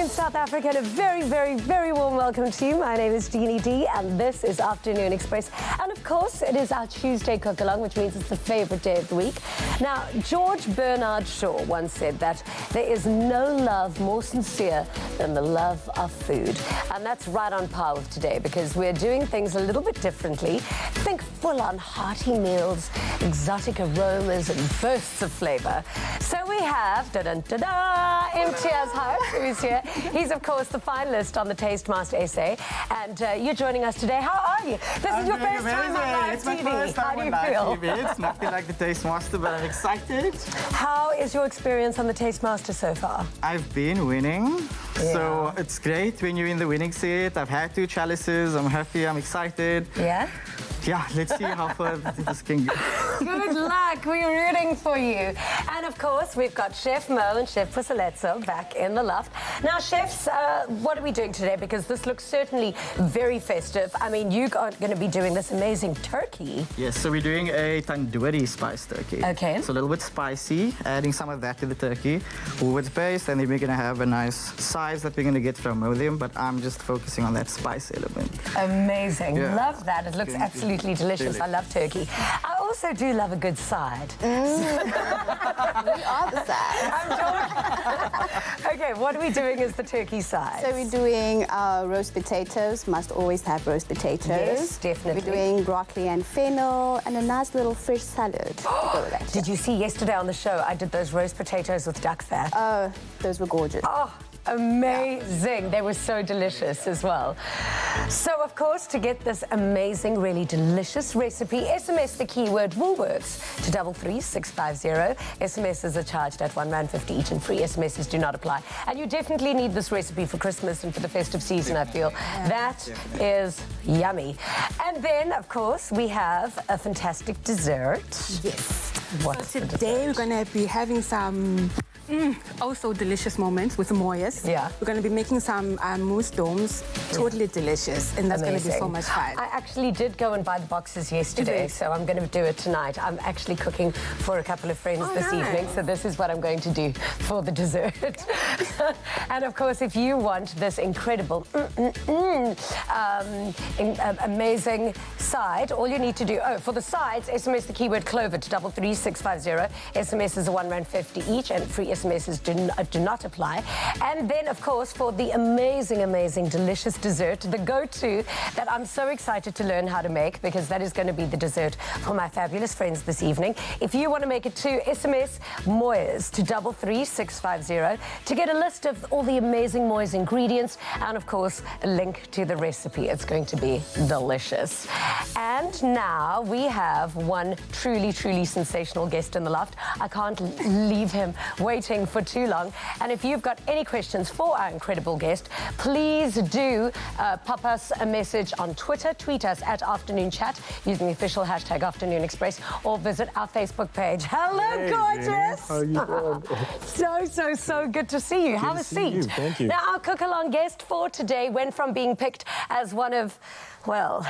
afternoon, South Africa, and a very, very, very warm welcome to you. My name is Jeannie D, and this is Afternoon Express. And of course, it is our Tuesday cook-along, which means it's the favorite day of the week. Now, George Bernard Shaw once said that there is no love more sincere than the love of food. And that's right on par with today, because we're doing things a little bit differently. Think full-on hearty meals, exotic aromas, and bursts of flavor. So we have, da-dun-da-da, Imtiaz Haq, who's here. He's, of course, the finalist on the Taste Master essay. And you're joining us today. How are you? This is your first time on live It's TV. my first time How do on you live feel? TV. It's nothing like the Taste Master, but I'm excited. How is your experience on the Taste Master so far? I've been winning, so it's great when you're in the winning seat. I've had 2 chalices. I'm happy. I'm excited. Yeah? Yeah, let's see how far this can go. Good luck. We're rooting for you. And of course, we've got Chef Mo and Chef Puseletso back in the loft. Now, chefs, what are we doing today? Because this looks certainly very festive. I mean, you are going to be doing this amazing turkey. Yes, so we're doing a tandoori spice turkey. Okay. It's a little bit spicy, adding some of that to the turkey. Woolworths based, and then we're going to have a nice size that we're going to get from Modium, but I'm just focusing on that spice element. Amazing. Yeah. Love that. It looks absolutely delicious. I love turkey. I also do love a good side. We are the side. I'm joking. Okay, what are we doing as the turkey side? So we're doing roast potatoes. Must always have roast potatoes. Yes, definitely. We're doing broccoli and fennel and a nice little fish salad to go with that. Did you see yesterday on the show, I did those roast potatoes with duck fat? Oh, those were gorgeous. Oh, amazing. They were so delicious as well. So, of course, to get this amazing, really delicious recipe, SMS the keyword Woolworths to 33650. SMSs are charged at R1.50 each, and free SMSs do not apply. And you definitely need this recipe for Christmas and for the festive season, I feel. That is yummy. And then, of course, we have a fantastic dessert. Yes. What's So the today dessert? we're going to be having some also delicious moments with moyas. Yeah. We're going to be making some mousse domes, totally delicious, and that's going to be so Amazing. much fun. I actually did go and buy the boxes yesterday, Is it? so I'm going to do it tonight. I'm actually cooking for a couple of friends this nice. evening, so this is what I'm going to do for the dessert. And of course, if you want this incredible, amazing side, all you need to do, for the sides, SMS the keyword Clover to 33650. SMS is R1.50 each, and free SMSs do not apply. And then, of course, for the amazing, amazing, delicious dessert, the go-to that I'm so excited to learn how to make, because that is going to be the dessert for my fabulous friends this evening. If you want to make it too, SMS Moyas to 33650 to get a list of all the amazing Moyas ingredients and, of course, a link to the recipe. It's going to be delicious. And now we have one truly, truly sensational guest in the loft. I can't leave him waiting for too long. And if you've got any questions for our incredible guest, please do pop us a message on Twitter. Tweet us at Afternoon Chat using the official hashtag Afternoon Express, or visit our Facebook page. Hello, gorgeous. How are you doing? So good to see you. Have a to see you. seat. Thank you. Now, our cook-along guest for today went from being picked as one of, well,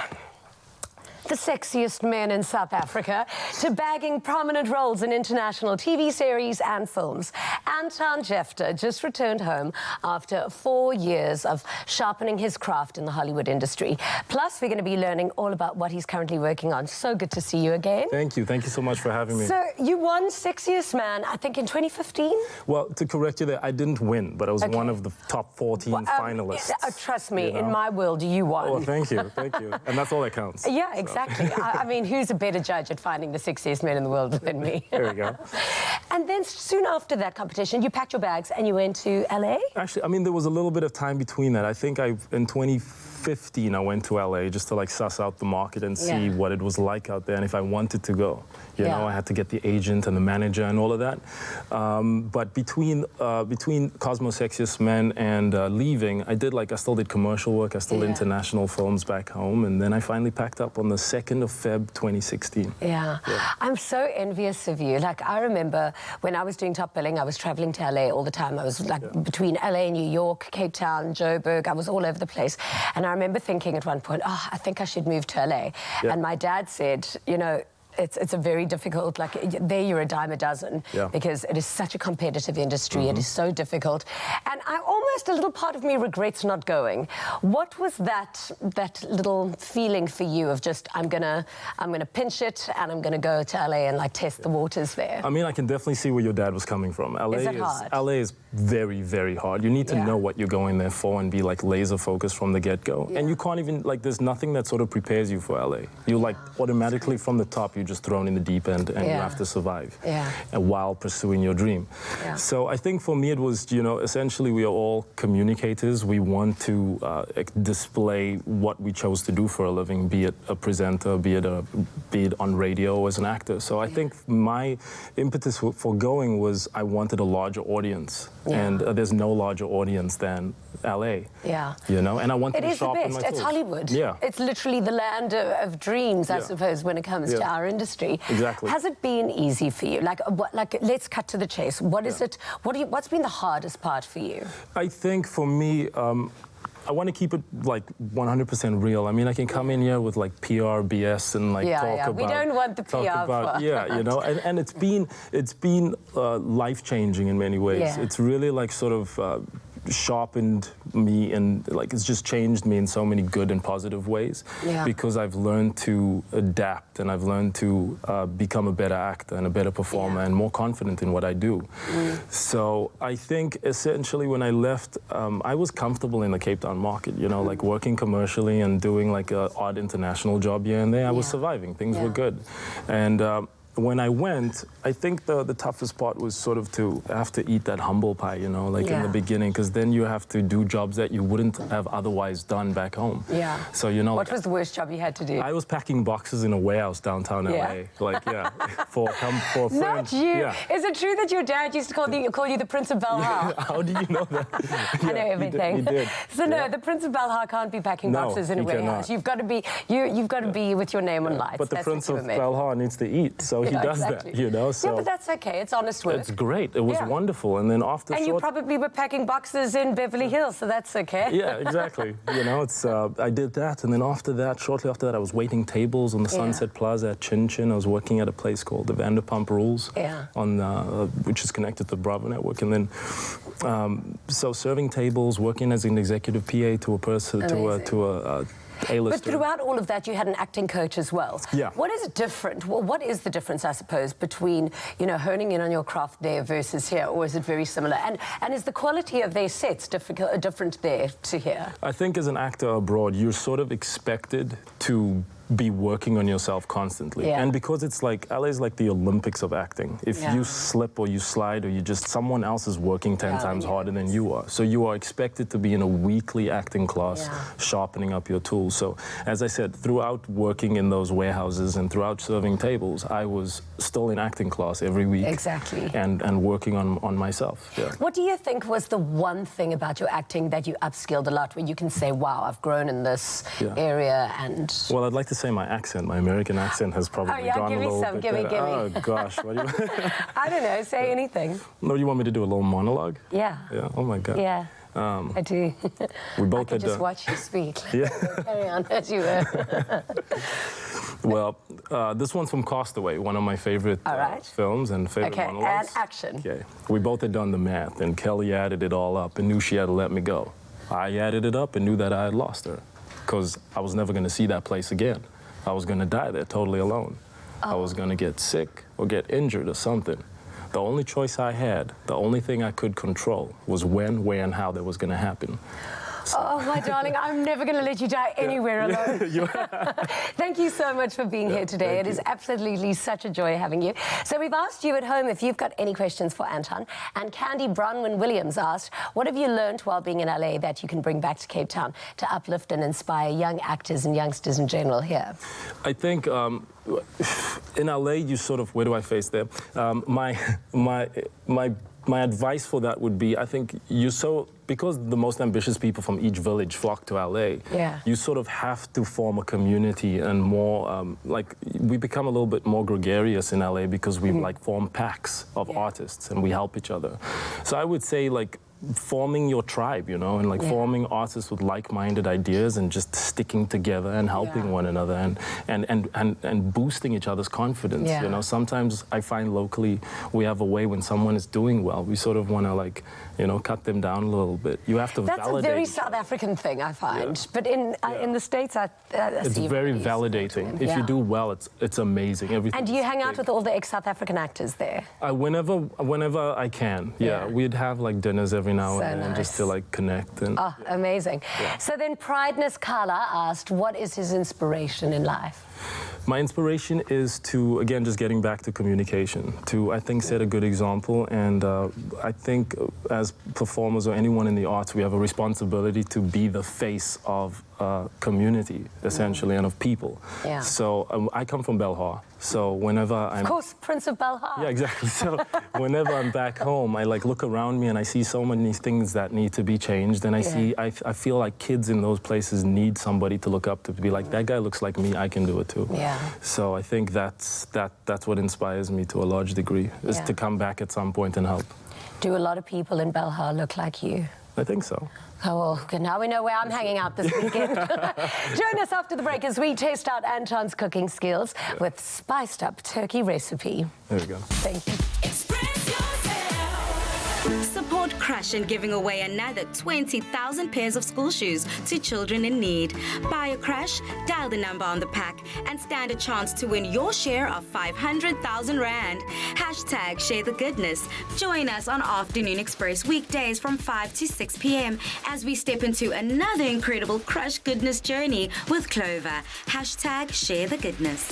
the sexiest men in South Africa, to bagging prominent roles in international TV series and films. Anton Jefter just returned home after 4 years of sharpening his craft in the Hollywood industry. Plus, we're going to be learning all about what he's currently working on. So good to see you again. Thank you. Thank you so much for having me. So, you won Sexiest Man, I think, in 2015? Well, to correct you there, I didn't win, but I was one of the top 14 finalists. Trust me, you know? in my world, you won. Oh, thank you. Thank you. And that's all that counts. Yeah, exactly. I mean, who's a better judge at finding the sexiest men in the world than me? There we go. And then soon after that competition, you packed your bags and you went to LA? Actually, I mean, there was a little bit of time between that. I think in 2015, I went to LA just to like suss out the market and see what it was like out there and if I wanted to go. You know, I had to get the agent and the manager and all of that. But between Cosmo Sexiest Men and leaving, I still did commercial work. I still did international films back home. And then I finally packed up on the 2nd of Feb 2016. Yeah. I'm so envious of you. Like, I remember when I was doing Top Billing, I was traveling to LA all the time. I was like between LA, New York, Cape Town, Joburg. I was all over the place. And I remember thinking at one point, I think I should move to LA. And my dad said, you know, it's a very difficult, like, there you're a dime a dozen, because it is such a competitive industry. It is so difficult. And I almost, a little part of me regrets not going. What was that little feeling for you of just, I'm gonna pinch it and I'm gonna go to LA and like test the waters there? I mean, I can definitely see where your dad was coming from. Is it hard? LA is very, very hard. You need to know what you're going there for and be like laser focused from the get-go. And you can't even, like, there's nothing that sort of prepares you for LA. You like automatically from the top, you're just thrown in the deep end and you have to survive while pursuing your dream. So I think for me it was, you know, essentially we are all communicators. We want to display what we chose to do for a living, be it a presenter, be it on radio or as an actor. So I think my impetus for going was I wanted a larger audience, and there's no larger audience than LA. You know, and I wanted to sharpen my tools. It's Hollywood. It's literally the land of dreams, I suppose, when it comes to our industry. Exactly. Has it been easy for you? Like, let's cut to the chase. What is it? What's been the hardest part for you? I think for me, I want to keep it like 100% real. I mean, I can come in here with like PR BS and like talk about. We don't want the PR. You know, and it's been life-changing in many ways. It's really like sort of sharpened me, and like it's just changed me in so many good and positive ways, because I've learned to adapt and I've learned to become a better actor and a better performer and more confident in what I do. So I think essentially when I left, I was comfortable in the Cape Town market, you know, like working commercially and doing like an odd international job here and there. I was surviving, things were good. And when I went, I think the toughest part was sort of to have to eat that humble pie, you know, like in the beginning, because then you have to do jobs that you wouldn't have otherwise done back home. So, you know. What was the worst job you had to do? I was packing boxes in a warehouse downtown LA. Like, for a friend. Not you. Is it true that your dad used to call you the Prince of Belhar? How did you know that? I know everything. He did. So no, the Prince of Belhar can't be packing boxes in a warehouse. You've got to be with your name on lights. But the Prince of Belhar needs to eat, so he does that, you know. So but that's okay. It's honest work. It's great. It was wonderful. And then after you probably were packing boxes in Beverly Hills, so that's okay. Yeah, exactly. You know, it's I did that, and then after that, shortly after that, I was waiting tables on the Sunset Plaza at Chin Chin. I was working at a place called the Vanderpump Rules, on which is connected to the Bravo Network, and then so serving tables, working as an executive PA to a person, to a A-lister. But throughout all of that, you had an acting coach as well. What is different? Well, what is the difference, I suppose, between, you know, honing in on your craft there versus here, or is it very similar? And is the quality of their sets different there to here? I think as an actor abroad, you're sort of expected to be working on yourself constantly. And because it's like, LA is like the Olympics of acting. If you slip or you slide or you just, someone else is working 10 times harder than you are. So you are expected to be in a weekly acting class, sharpening up your tools. So as I said, throughout working in those warehouses and throughout serving tables, I was still in acting class every week. And working on myself. What do you think was the one thing about your acting that you upskilled a lot, where you can say, wow, I've grown in this area? And well, I'd like to say my accent, my American accent has probably gone a little bit better. Give me. Oh, gosh. What do you... I don't know. Say anything. No, you want me to do a little monologue? Yeah. Oh, my God. Yeah. I do. We both I could just watch you speak. Carry on as you were. Well, this one's from Castaway, one of my favorite films and favorite monologues. And action. Okay. We both had done the math, and Kelly added it all up and knew she had to let me go. I added it up and knew that I had lost her, because I was never going to see that place again. I was going to die there totally alone. I was going to get sick or get injured or something. The only choice I had, the only thing I could control, was when, where, and how that was going to happen. Oh, my darling, I'm never going to let you die anywhere alone. Thank you so much for being here today. It is absolutely such a joy having you. So we've asked you at home if you've got any questions for Anton. And Candy Brownman-Williams asked, what have you learned while being in LA that you can bring back to Cape Town to uplift and inspire young actors and youngsters in general here? I think in LA, you sort of, where do I face there? My advice for that would be, I think because the most ambitious people from each village flock to LA, you sort of have to form a community and more, like, we become a little bit more gregarious in LA because we like form packs of artists and we help each other. So I would say, like, forming your tribe, you know, and like forming artists with like-minded ideas and just sticking together and helping one another and boosting each other's confidence. You know, sometimes I find locally we have a way when someone is doing well, we sort of want to like, you know, cut them down a little bit. You have to That's validate. a very South African thing, I find. But in the States, it's very validating. If you do well, it's amazing. Everything. And do you hang out with all the ex-South African actors there? Whenever I can. Yeah, we'd have like dinners every now and then just to like connect. And, oh, amazing. So then Prideness Kala asked, what is his inspiration in life? My inspiration is to, again, just getting back to communication, to, I think, set a good example. And I think as performers or anyone in the arts, we have a responsibility to be the face of community, essentially, and of people. Yeah. So I come from Belhar. So whenever I'm... Of course, Prince of Belhar. Yeah, exactly. So whenever I'm back home, I like look around me and I see so many things that need to be changed. And I feel like kids in those places need somebody to look up to be like, that guy looks like me, I can do it too. Yeah. So I think that's what inspires me to a large degree, is to come back at some point and help. Do a lot of people in Belhar look like you? I think so. Oh, well, okay, now we know where I'm hanging out this weekend. Join us after the break as we test out Anton's cooking skills with spiced up turkey recipe. There we go. Thank you. Express yourself. Support Crush in giving away another 20,000 pairs of school shoes to children in need. Buy a Crush, dial the number on the pack, and stand a chance to win your share of 500,000 Rand. Hashtag share the goodness. Join us on Afternoon Express weekdays from 5 to 6 p.m. as we step into another incredible Crush goodness journey with Clover. Hashtag share the goodness.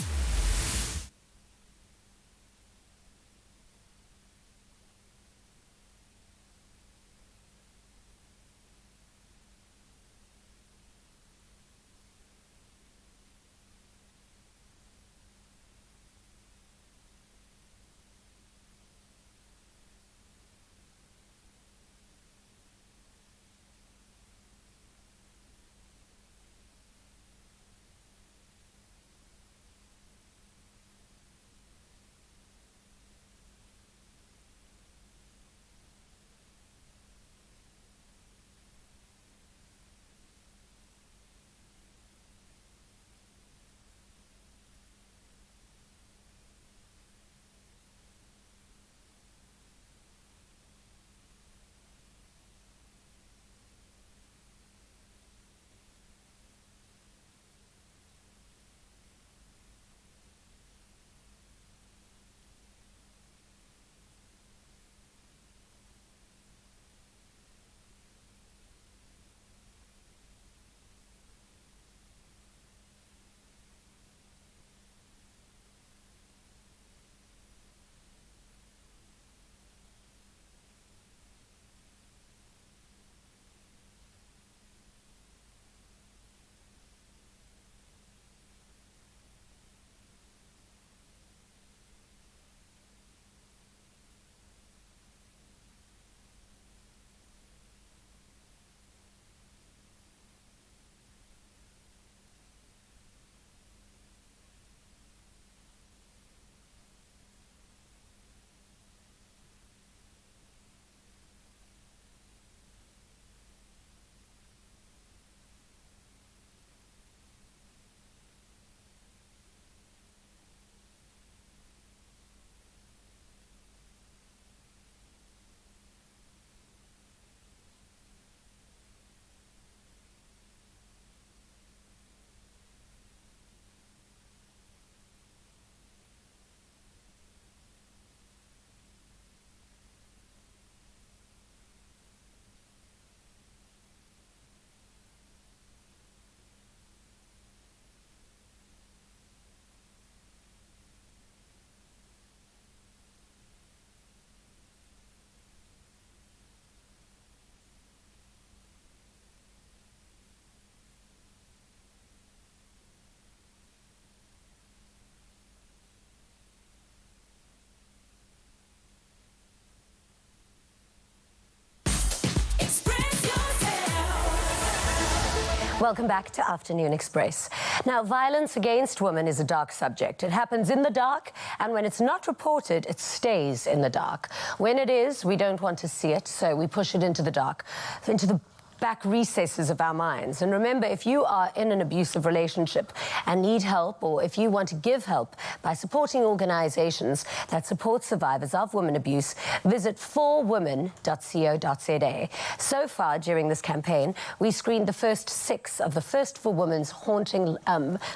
Welcome back to Afternoon Express. Now, violence against women is a dark subject. It happens in the dark, and when it's not reported, it stays in the dark. When it is, we don't want to see it, so we push it into the dark, into the back recesses of our minds. And remember, if you are in an abusive relationship and need help, or if you want to give help by supporting organizations that support survivors of women abuse, visit forwomen.co.za. So far, during this campaign, we screened the first 6 of the First for Women's haunting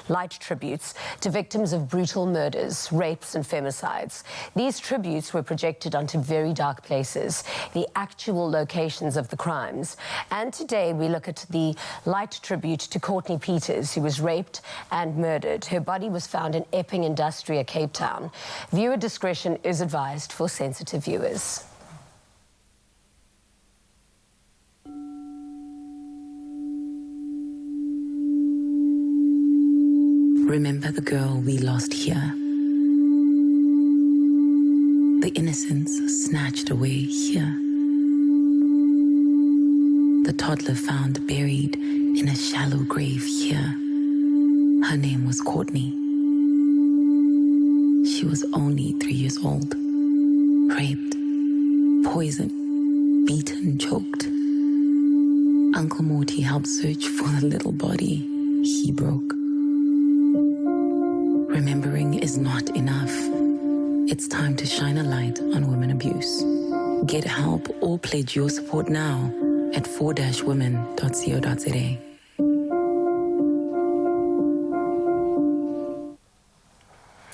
light tributes to victims of brutal murders, rapes and femicides. These tributes were projected onto very dark places, the actual locations of the crimes. And today we look at the light tribute to Courtney Peters, who was raped and murdered. Her body was found in Epping Industria, Cape Town. Viewer discretion is advised for sensitive viewers. Remember the girl we lost here? The innocence snatched away here. The toddler found buried in a shallow grave here. Her name was Courtney. She was only 3 years old. Raped, poisoned, beaten, choked. Uncle Morty helped search for the little body he broke. Remembering is not enough. It's time to shine a light on women abuse. Get help or pledge your support now at for-women.co.za.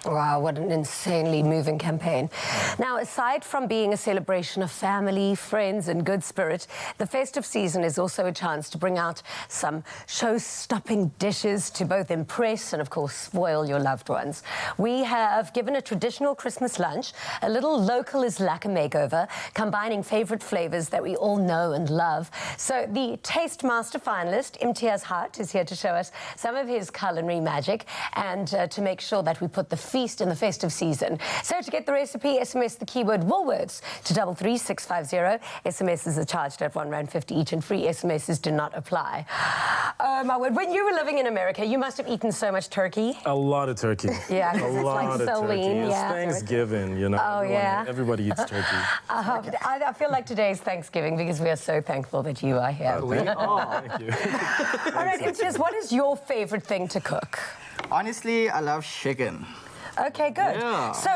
Wow, what an insanely moving campaign. Now, aside from being a celebration of family, friends and good spirit, the festive season is also a chance to bring out some show-stopping dishes to both impress and, of course, spoil your loved ones. We have given a traditional Christmas lunch a little local is lacquer makeover, combining favorite flavors that we all know and love. So the Taste Master finalist, Imtiaz Hart, is here to show us some of his culinary magic and to make sure that we put the feast in the festive season. So to get the recipe, SMS the keyword Woolworths to 33650. SMSs are charged at R1.50 each, and free SMSs do not apply. Oh my word, when you were living in America, you must have eaten so much turkey. A lot of turkey. Yeah, a it's lot like of so turkey. lean. It's Yeah. Thanksgiving, you know. Oh, yeah. Everybody eats turkey. I feel like today's Thanksgiving because we are so thankful that you are here. Thank you. All right, Imtiaz, what is your favorite thing to cook? Honestly, I love chicken. Okay, good. Yeah. So,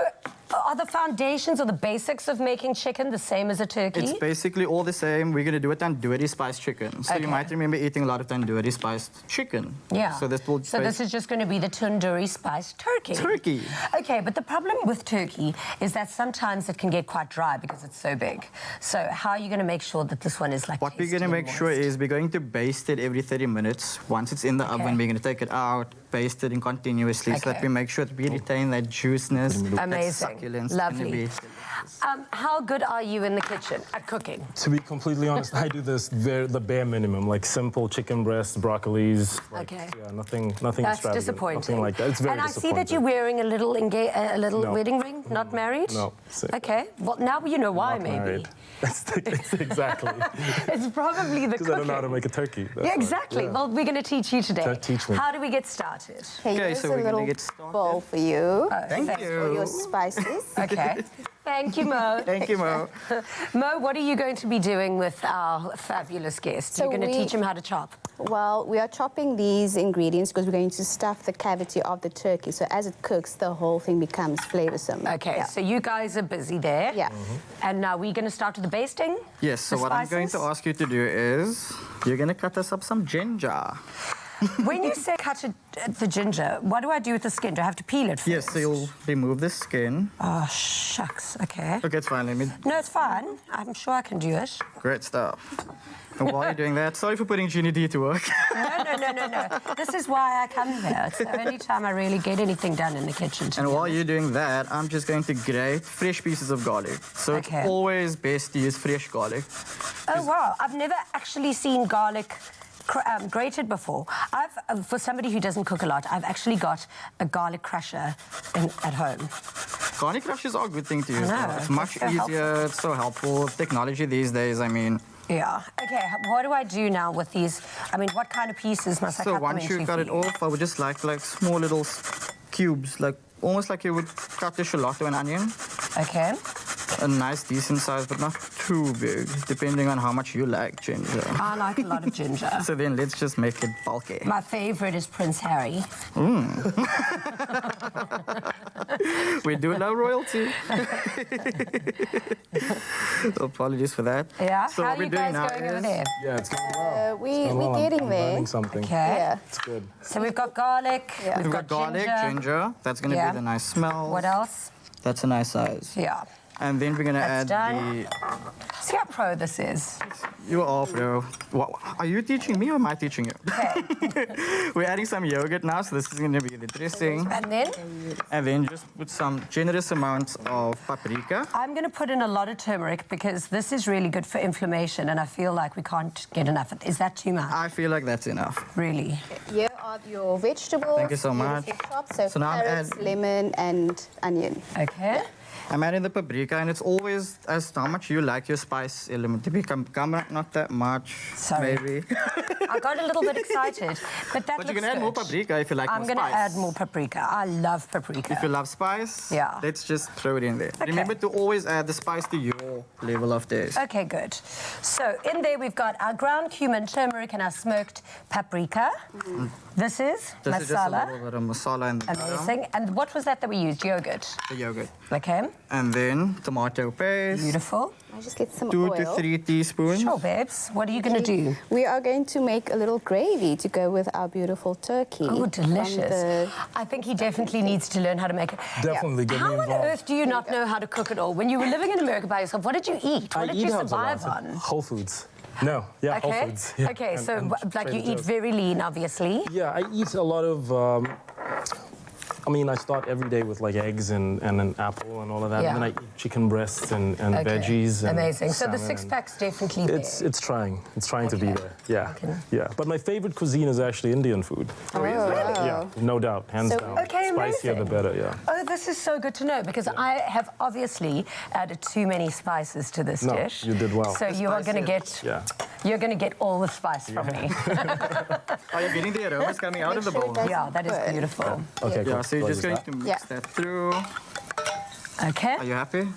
are the foundations or the basics of making chicken the same as a turkey? It's basically all the same. We're going to do a tandoori spiced chicken. So Okay. you might remember eating a lot of tandoori spiced chicken. Yeah. So this will this is just going to be the tandoori spiced turkey. Turkey. Okay, but the problem with turkey is that sometimes it can get quite dry because it's so big. So how are you going to make sure that this one is like What we're going to make sure is we're going to baste it every 30 minutes. Once it's in the oven, we're going to take it out, baste it in continuously so that we make sure that we retain that juiceness, that Amazing. succulence. Lovely. Delicious. How good are you in the kitchen at cooking? To be completely honest, I do this the bare minimum, like simple chicken breasts, broccolis. Like, Okay. Yeah, nothing That's extravagant. disappointing. Nothing like that. It's very and I see that disappointing. you're wearing a little No. wedding ring. Not married? No. Okay. Well, now you know why, Not maybe. married. It's exactly. It's probably the Because I don't know how to cooking. make a turkey. That's Yeah, why. exactly. Yeah. Well, we're going to teach you today. Teach me. How do we get started? Okay, here's so a we're gonna little get started. bowl for you. Thank For your you. spices. Okay. Thank you, Mo. Thank you, Mo. Mo, what are you going to be doing with our fabulous guest? So You're going to we- teach him how to chop. Well, we are chopping these ingredients because we're going to stuff the cavity of the turkey. So as it cooks, the whole thing becomes flavoursome. Okay, Yeah. so you guys are busy there. Yeah. And now we're going to start with the basting? Yes, so The what I'm going to spices? ask you to do is you're going to cut us up some ginger. When you say cut the ginger, what do I do with the skin? Do I have to peel it first? Yes, so you'll remove the skin. Oh, shucks. Okay. Okay, it's fine. Let me... No, it's fine. I'm sure I can do it. Great stuff. And while you're doing that, sorry for putting Ginny D to work. No. This is why I come here. It's the only time I really get anything done in the kitchen. to And be while honest. you're doing that, I'm just going to grate fresh pieces of garlic. So Okay. it's always best to use fresh garlic. Oh, wow. I've never actually seen garlic grated before. For somebody who doesn't cook a lot, I've actually got a garlic crusher at home. Garlic crushes are a good thing to use. know, It's much so easier. helpful. It's so helpful. Technology these days, I mean. Yeah. Okay, what do I do now with these? I mean, what kind of pieces must I cut So them once into you've got for it you? off, I would just like small little cubes, like almost like you would cut a shallot or an onion. Okay. A nice, decent size, but not too big, depending on how much you like ginger. I like a lot of ginger. So then let's just make it bulky. My favorite is Prince Harry. We do love royalty. Apologies for that. Yeah. So How what are we're you doing guys now going over is there? Yeah, it's going well. We're Well, getting I'm there. learning something. Okay. Yeah. It's good. So we've got garlic. Yeah. we've got garlic, ginger. That's going to Yeah. be the nice smell. What else? That's a nice size. Yeah. And then we're going to add That's done. See how pro this is. You are pro. What, are you teaching me or am I teaching you? Okay. We're adding some yogurt now, so this is going to be the dressing. And then And then just put some generous amounts of paprika. I'm going to put in a lot of turmeric because this is really good for inflammation, and I feel like we can't get enough. Is that too much? I feel like that's enough. Really? Here are your vegetables. Thank you so much. beautifully chopped. So, So now I'm carrots, add- lemon, and onion. Okay. I'm adding the paprika, and it's always as how much you like your spice element to be. Not that much, Sorry. maybe. I got a little bit excited, but that But looks you can add more good. paprika if you like I'm more going to spice. add more paprika. I love paprika. If you love spice, Yeah. let's just throw it in there. Okay. Remember to always add the spice to your level of taste. Okay, good. So in there we've got our ground cumin, turmeric, and our smoked paprika. This is This is just a masala. little bit of masala in the bottom, Amazing. And what was that we used? Yogurt. the yogurt. Okay. And then tomato paste. Beautiful. I'll just get some 2 oil. to 3 teaspoons. Sure, babes. What are you going to do? We are going to make a little gravy to go with our beautiful turkey. Oh, from delicious. the- I think he definitely needs to learn how to make it. Definitely get How me on involved. earth do you not know how to cook at all? When you were living in America by yourself, what did you eat? What I did eat you herbs a lot. survive on? Whole Foods. No, yeah, Whole Okay. Foods. Yeah. Okay, And- so and like you Trader eat Joe's. very lean, obviously. Yeah, I eat a lot of. I mean, I start every day with like eggs and an apple and all of that, Yeah. and then I eat chicken breasts and Okay. veggies. And Amazing. So the salmon six and- pack's definitely there. It's trying. It's trying to be Okay. there. Yeah. Okay. Yeah. But my favorite cuisine is actually Indian food. Oh, is it? Yeah, no doubt, hands So- down. Okay, Spicier the amazing. better. Yeah. Oh, this is so good to know because I have obviously added too many spices to this No, dish. you did well. So you are going to get Yeah. you're going to get all the spice from me. Are you getting the aromas coming out of the Make sure bowl? it doesn't Yeah, that is burn. beautiful. Okay. Yeah, Cool. so you're just Close going to mix Yeah. that through. Okay. Are you happy?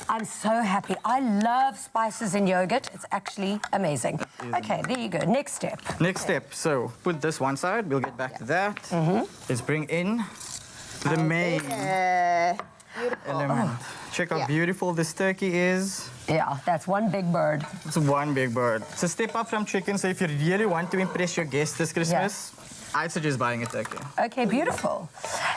I'm so happy. I love spices in yogurt. It's actually amazing. Okay, there you go. Next step. Next step. So put this one side. We'll get back to that. Let's bring in the main Beautiful. element. Check how Yeah. beautiful this turkey is. Yeah, that's one big bird. It's one big bird. It's a step up from chicken. So if you really want to impress your guests this Christmas, I'd suggest buying a turkey. Okay, beautiful.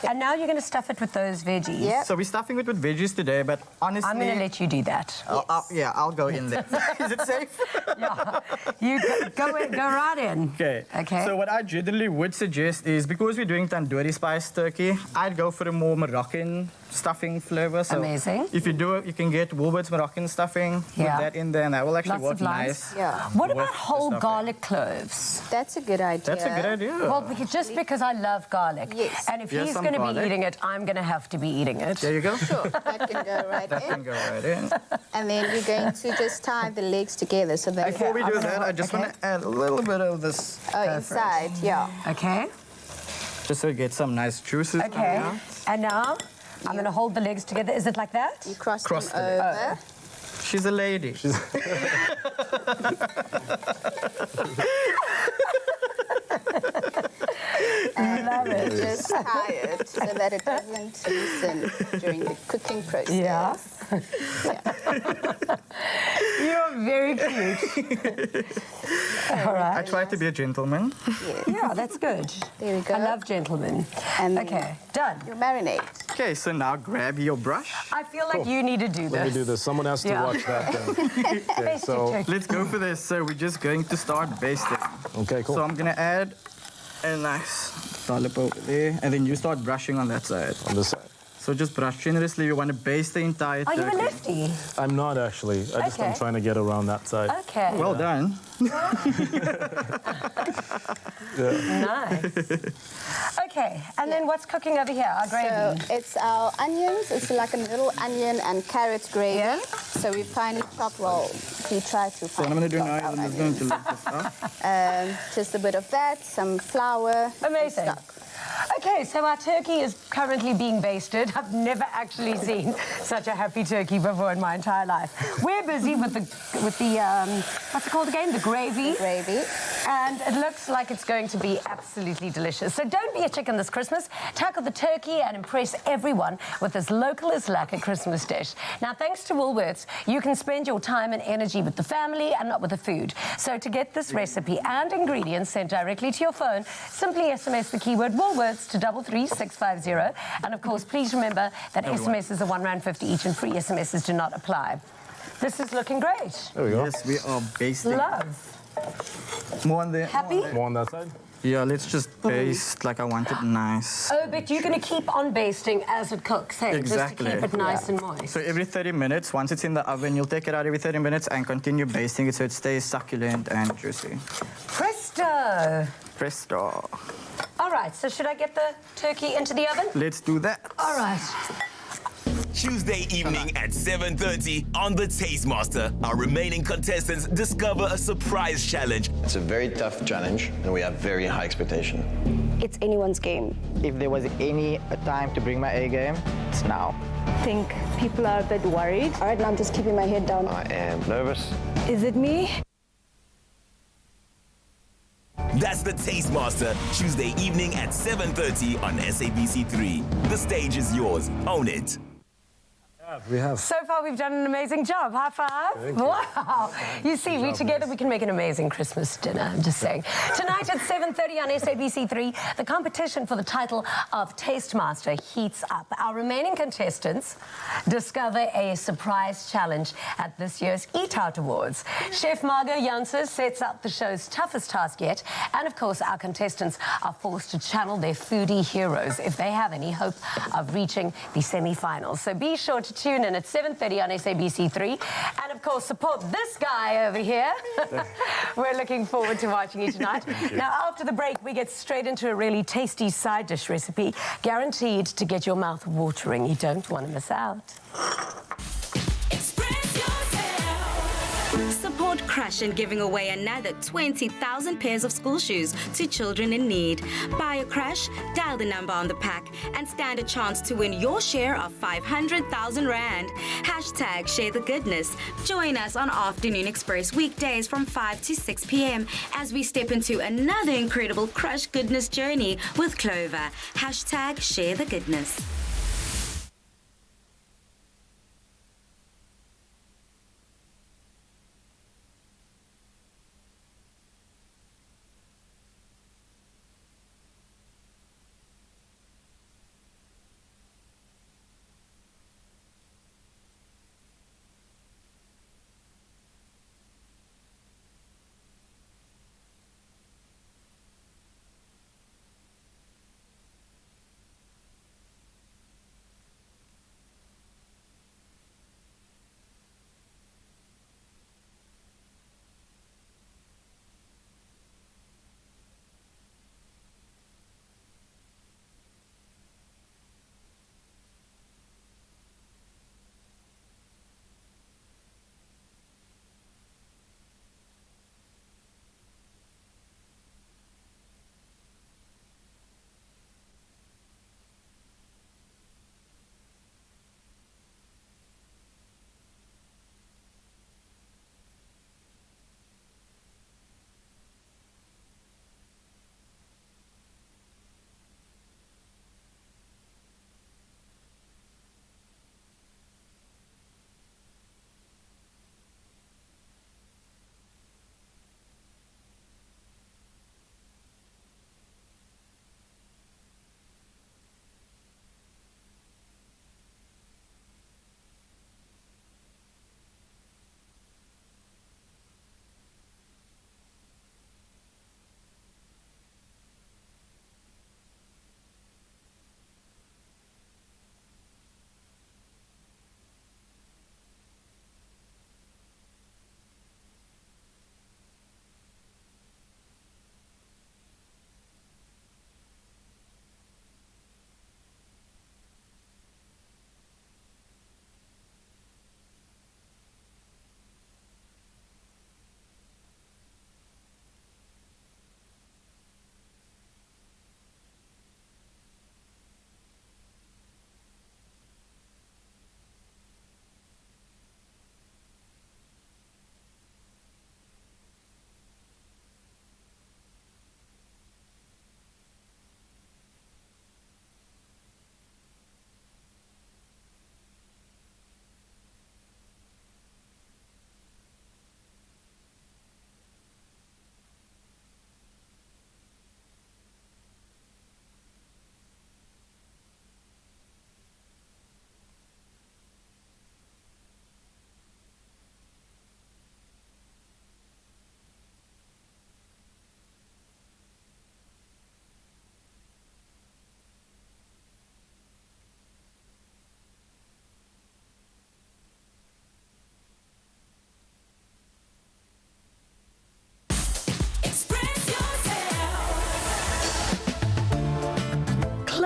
And now you're going to stuff it with those veggies. Yep. So we're stuffing it with veggies today, but honestly, I'm going to let you do that. I'll go in there. Is it safe? Yeah. You go right in. Okay. Okay. So what I generally would suggest is, because we're doing tandoori spice turkey, I'd go for a more Moroccan stuffing flavor. So Amazing. If you do it, you can get Woolworth's Moroccan stuffing. Put Yeah. that in there, and that will actually Lots of work limes. nice. Yeah. What with about the whole stuffing. garlic cloves? That's a good idea. That's a good idea. Well, just because I love garlic. Yes. And if Here's he's some going to be garlic. eating it, I'm going to have to be eating it. There you go. Sure, that can go right That can in. go right in. And then we're going to just tie the legs together so that Before we I'm do gonna that, I hold- just okay. want to add a little bit of this inside, yeah. Okay. just so you get some nice juices Okay. coming out. And now I'm going to hold the legs together. Is it like that? You cross Cross them the over. She's a lady. I love it. Just tie it so that it doesn't loosen during the cooking process. Yeah. You're very cute. All right. I try to be a gentleman. Yeah, that's good. There we go. I love gentlemen. And Okay, done. you marinate. Okay, so now grab your brush. I feel like you need to do this. Let me do this. Someone has to Yeah. watch that then. Okay, Basic so turkey. Let's go for this. So we're just going to start basting. okay, cool. So I'm gonna add a nice dollop over there, and then you start brushing on that side. On this side. So just brush generously. You want to baste the entire Are you a turkey. lefty? I'm not actually. I just Okay. I'm trying to get around that side. Okay. Well done. Nice. Okay, and then what's cooking over here? Our gravy. So it's our onions. It's like a little onion and carrot gravy. Yeah. So we finely chop. Well, we try to. So what I'm going to do now is I'm just going to lift this up. Just a bit of that, some flour. and Amazing. stock. Okay, so our turkey is currently being basted. I've never actually seen such a happy turkey before in my entire life. We're busy with the what's it called again? The gravy. Gravy. And it looks like it's going to be absolutely delicious. So don't be a chicken this Christmas. Tackle the turkey and impress everyone with this local is lekker Christmas dish. Now, thanks to Woolworths, you can spend your time and energy with the family and not with the food. So to get this recipe and ingredients sent directly to your phone, simply SMS the keyword Woolworths to 33650. And of course, please remember that SMSs are R1.50 each and free SMSs do not apply. This is looking great. There we go. Yes, we are basting. Love. More on the... Happy? More on that side. Yeah, let's just baste like I want it nice. Oh, but you're going to keep on basting as it cooks, hey? Exactly. Just to keep it nice and moist. So every 30 minutes, once it's in the oven, you'll take it out every 30 minutes and continue basting it so it stays succulent and juicy. Presto! Presto. All right, so should I get the turkey into the oven? Let's do that. All right. Tuesday evening at 7:30 on The Tastemaster. Our remaining contestants discover a surprise challenge. It's a very tough challenge, and we have very high expectation. It's anyone's game. If there was any time to bring my A game, it's now. I think people are a bit worried. All right, now I'm just keeping my head down. I am nervous. Is it me? That's The Tastemaster, Tuesday evening at 7:30 on SABC3. The stage is yours. Own it. We have. So far, we've done an amazing job. High five. Thank you. Wow. You see, we together, we can make an amazing Christmas dinner. I'm just saying. Tonight at 7:30 on SABC3, the competition for the title of Tastemaster heats up. Our remaining contestants discover a surprise challenge at this year's Eat Out Awards. Chef Margot Janssen sets out the show's toughest task yet. And, of course, our contestants are forced to channel their foodie heroes if they have any hope of reaching the semi-finals. So be sure to tune in at 7:30 on SABC3. And, of course, support this guy over here. We're looking forward to watching you tonight. Now, after the break, we get straight into a really tasty side dish recipe, guaranteed to get your mouth watering. You don't want to miss out. Support Crush in giving away another 20,000 pairs of school shoes to children in need. Buy a Crush, dial the number on the pack, and stand a chance to win your share of 500,000 Rand. Hashtag share the goodness. Join us on Afternoon Express weekdays from 5 to 6 p.m. as we step into another incredible Crush goodness journey with Clover. Hashtag share the goodness.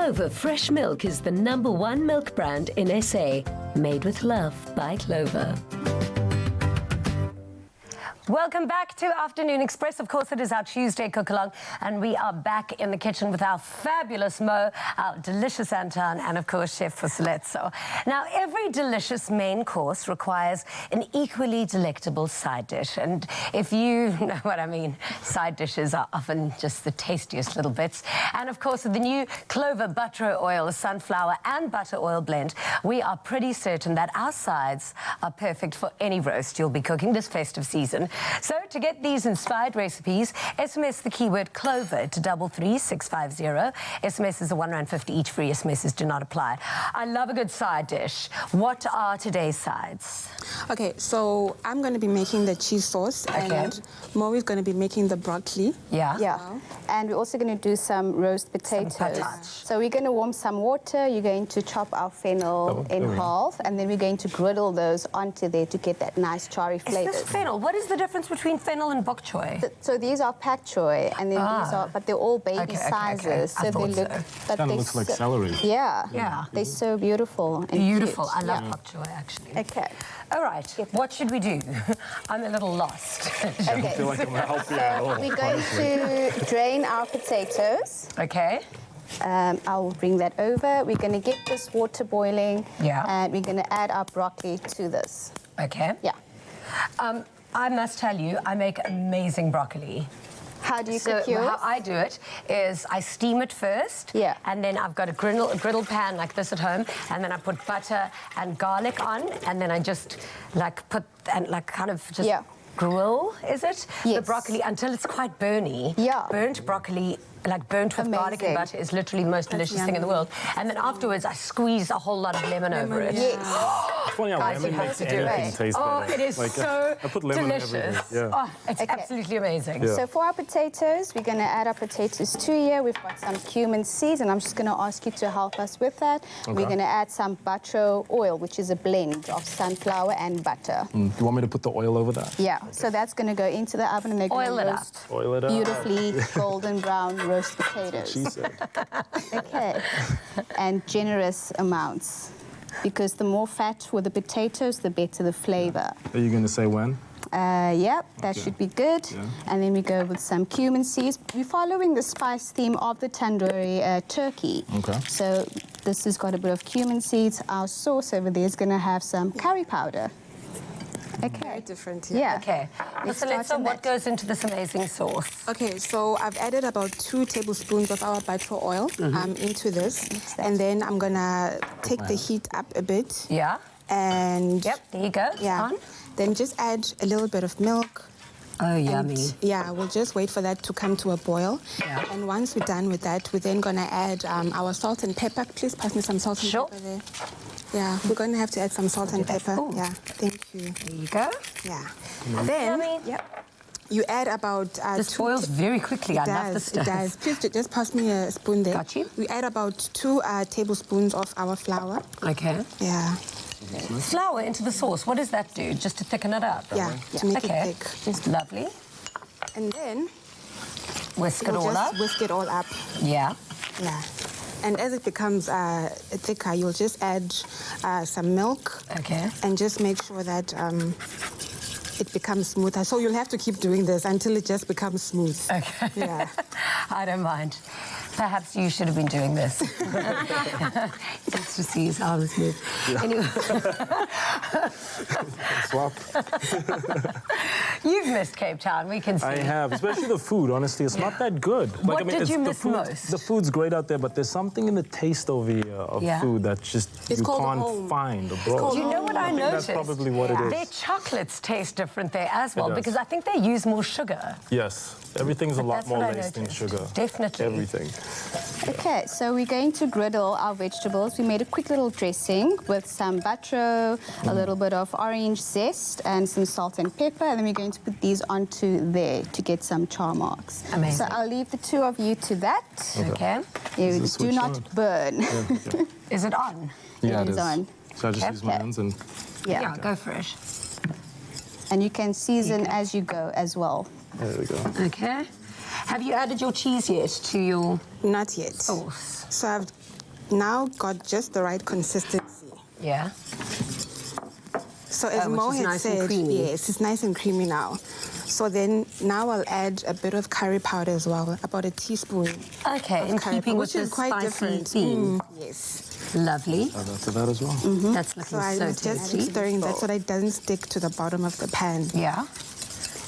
Clover fresh milk is the #1 milk brand in SA. Made with love by Clover. Welcome back to Afternoon Express. Of course, it is our Tuesday cook-along, and we are back in the kitchen with our fabulous Mo, our delicious Anton, and of course, Chef Fusilezzo. Now, every delicious main course requires an equally delectable side dish, and if you know what I mean, side dishes are often just the tastiest little bits. And of course, with the new Clover butter oil, sunflower and butter oil blend, we are pretty certain that our sides are perfect for any roast you'll be cooking this festive season. So to get these inspired recipes, SMS the keyword Clover to 33650. SMSs are R1.50 each. Free SMSs do not apply. I love a good side dish. What are today's sides? Okay, so I'm going to be making the cheese sauce, and Mo is going to be making the broccoli. Yeah. And we're also going to do some roast potatoes. So we're going to warm some water. You're going to chop our fennel in half, and then we're going to griddle those onto there to get that nice charry flavour. Is this fennel? What is the difference between fennel and bok choy? So these are pak choy, and then these are, but they're all baby sizes. So they look, but kind of looks like celery. Yeah. They're so beautiful. And beautiful. cute. I love bok choy, actually. Okay. All right. What should we do? I'm a little lost. I don't feel like I'm going to help you at all. We're going to drain our potatoes. Okay. I'll bring that over. We're going to get this water boiling. Yeah. And we're going to add our broccoli to this. Okay. Yeah. I must tell you, I make amazing broccoli. How do you cook yours? How I do it is I steam it first. Yeah. And then I've got a griddle pan like this at home, and then I put butter and garlic on, and then I just grill, is it? Yes. The broccoli until it's quite burny. Yeah. Burnt broccoli, like burnt with garlic and butter, is literally the most delicious thing in the world. And then afterwards, I squeeze a whole lot of lemon over it. Yes. It's funny how Guys, you lemon have makes to do anything it. taste better. Oh, it is Like, so I put lemon delicious. in everything. Yeah. Oh, it's absolutely amazing. Yeah. So for our potatoes, we're going to add our potatoes to here. We've got some cumin seeds, and I'm just going to ask you to help us with that. Okay. We're going to add some butter oil, which is a blend of sunflower and butter. Do you want me to put the oil over that? Yeah, so that's going to go into the oven, and they're going to roast Oil it up. beautifully golden brown roast potatoes. She said. Okay, and generous amounts, because the more fat for the potatoes, the better the flavour. Are you going to say when? Yep, that should be good. Yeah. And then we go with some cumin seeds. We're following the spice theme of the tandoori turkey. Okay. So this has got a bit of cumin seeds. Our sauce over there is going to have some curry powder. Okay. Very different, Yeah. Okay. So let's know what goes into this amazing sauce. Okay, so I've added about 2 tablespoons of our butter oil into this. And then I'm going to take the heat up a bit. Yeah. And... Yep, there you go. Yeah. On. Then just add a little bit of milk. Oh, yummy. Yeah, we'll just wait for that to come to a boil. Yeah. And once we're done with that, we're then going to add our salt and pepper. Please pass me some salt and pepper there. Yeah, we're going to have to add some salt and pepper. Ooh. Yeah, thank you. There you go. Yeah. Then, you add about... This boils very quickly. I love this stuff. It does. Please just pass me a spoon there. Got you. We add about 2 tablespoons of our flour. Okay. Yeah. Flour into the sauce. What does that do? Just to thicken it up? Yeah, to make it thick. It's lovely. And then... Whisk it all up. Whisk it all up. Yeah. Yeah. And as it becomes thicker, you'll just add some milk. Okay. And just make sure that it becomes smoother. So you'll have to keep doing this until it just becomes smooth. Okay. Yeah. I don't mind. Perhaps you should have been doing this. Just to see how this moves. Yeah. Anyway. Swap. You've missed Cape Town, we can see. I have, especially the food, honestly. It's not that good. What did you miss most? The food's great out there, but there's something in the taste over here of food that just It's you called can't home. find abroad. Do you know what I noticed? That's probably what it is. Their chocolates taste different there as well, It does. because I think they use more sugar. Yes, everything's a lot That's more what I laced in noticed. sugar. Definitely. Everything. Okay, so we're going to griddle our vegetables. We made a quick little dressing with some butter, a little bit of orange zest, and some salt and pepper. And then we're going to put these onto there to get some char marks. Amazing. So I'll leave the 2 of you to that. Okay. You Is it do switched not on? burn. Yeah. Is it on? Yeah, It is on. So I just use my hands and... Yeah, go for it. And you can season as you go as well. There we go. Okay. Have you added your cheese yet to your Not yet. sauce? So I've now got just the right consistency. Yeah. So as Mo which is had nice and said, creamy. yes, it's nice and creamy now. So then now I'll add a bit of curry powder as well, about a teaspoon. Okay, of in curry keeping powder, with which is the quite spicy different. theme. Yes. Lovely. Add that to that as well. That's looking So I'm so just tasty. stirring that so that it doesn't stick to the bottom of the pan. Yeah.